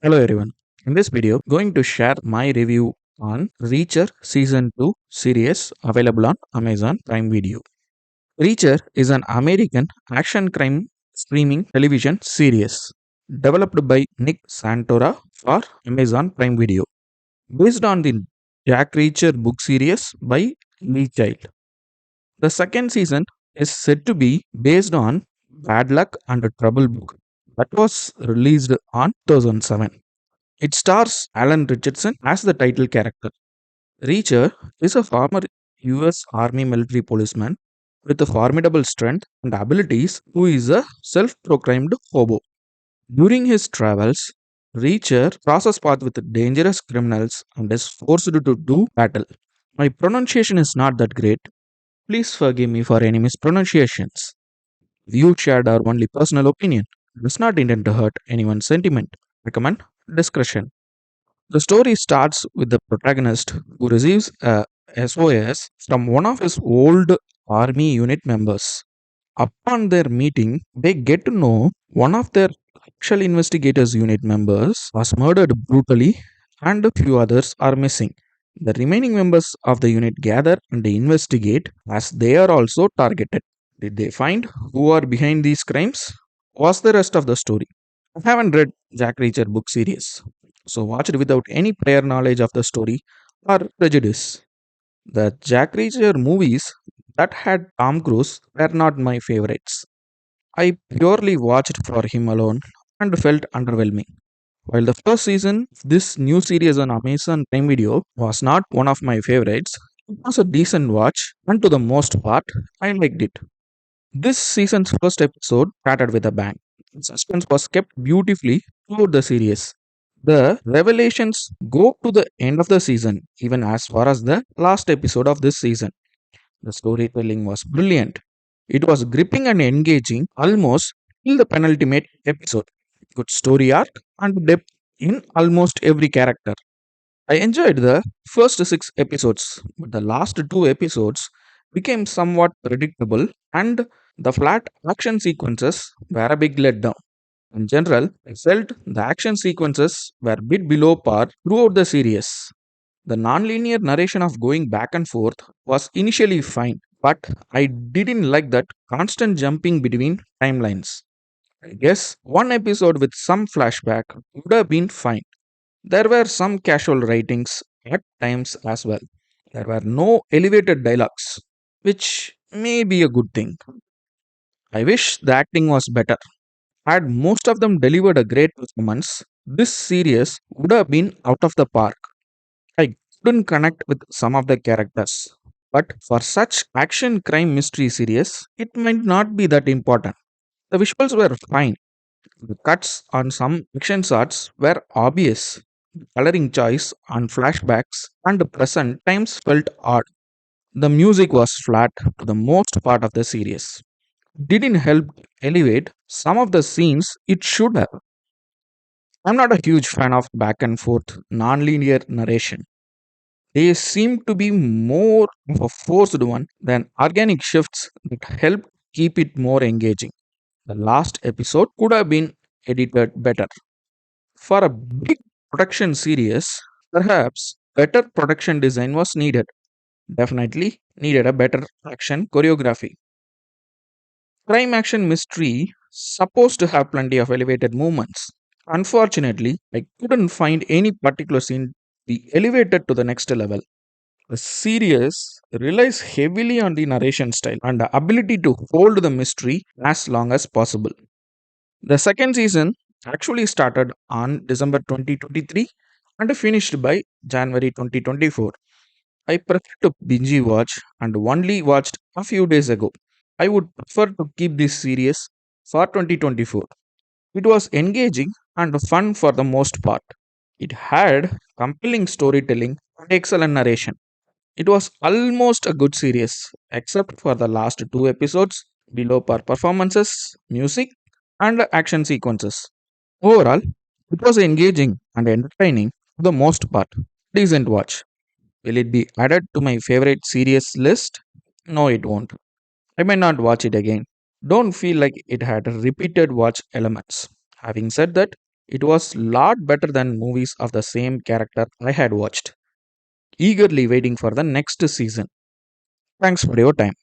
Hello everyone. In this video, going to share my review on Reacher Season 2 series available on Amazon Prime Video. Reacher is an American action crime streaming television series developed by Nick Santora for Amazon Prime Video, based on the Jack Reacher book series by Lee Child. The second season is said to be based on Bad Luck and Trouble book that was released on 2007. It stars Alan Richardson as the title character. Reacher is a former US Army military policeman with a formidable strength and abilities who is a self proclaimed hobo. During his travels, Reacher crosses paths with dangerous criminals and is forced to do battle. My pronunciation is not that great. Please forgive me for any mispronunciations. View shared are only personal opinion. It does not intend to hurt anyone's sentiment. Recommend discretion. The story starts with the protagonist who receives a SOS from one of his old army unit members. Upon their meeting, they get to know one of their actual investigators unit members was murdered brutally and a few others are missing. The remaining members of the unit gather and investigate as they are also targeted. Did they find who are behind these crimes? Was the rest of the story? I haven't read Jack Reacher book series, so watched without any prior knowledge of the story or prejudice. The Jack Reacher movies that had Tom Cruise were not my favorites. I purely watched for him alone and felt underwhelming. While the first season of this new series on Amazon Prime Video was not one of my favorites, it was a decent watch and to the most part, I liked it. This season's first episode started with a bang. Suspense was kept beautifully throughout the series. The revelations go to the end of the season, even as far as the last episode of this season. The storytelling was brilliant. It was gripping and engaging almost till the penultimate episode. Good story arc and depth in almost every character. I enjoyed the first six episodes, but the last two episodes became somewhat predictable and the flat action sequences were a big letdown. In general, I felt the action sequences were a bit below par throughout the series. The non-linear narration of going back and forth was initially fine, but I didn't like that constant jumping between timelines. I guess one episode with some flashback would have been fine. There were some casual writings at times as well. There were no elevated dialogues, which may be a good thing. I wish the acting was better. Had most of them delivered a great performance, this series would have been out of the park. I couldn't connect with some of the characters. But for such action crime mystery series, it might not be that important. The visuals were fine. The cuts on some action shots were obvious. The coloring choice on flashbacks and present times felt odd. The music was flat to the most part of the series. Didn't help elevate some of the scenes it should have. I'm not a huge fan of back and forth non-linear narration. They seem to be more of a forced one than organic shifts that help keep it more engaging. The last episode could have been edited better. For a big production series, perhaps better production design was needed. Definitely needed a better action choreography. Crime action mystery supposed to have plenty of elevated movements. Unfortunately, I couldn't find any particular scene be elevated to the next level. The series relies heavily on the narration style and the ability to hold the mystery as long as possible. The second season actually started on December 2023 and finished by January 2024. I prefer to binge watch and only watched a few days ago. I would prefer to keep this series for 2024. It was engaging and fun for the most part. It had compelling storytelling and excellent narration. It was almost a good series, except for the last two episodes, below par performances, music, and action sequences. Overall, it was engaging and entertaining for the most part. Decent watch. Will it be added to my favorite series list? No, it won't. I may not watch it again. Don't feel like it had repeated watch elements. Having said that, It was lot better than movies of the same character I had watched, eagerly waiting for the next season. Thanks for your time.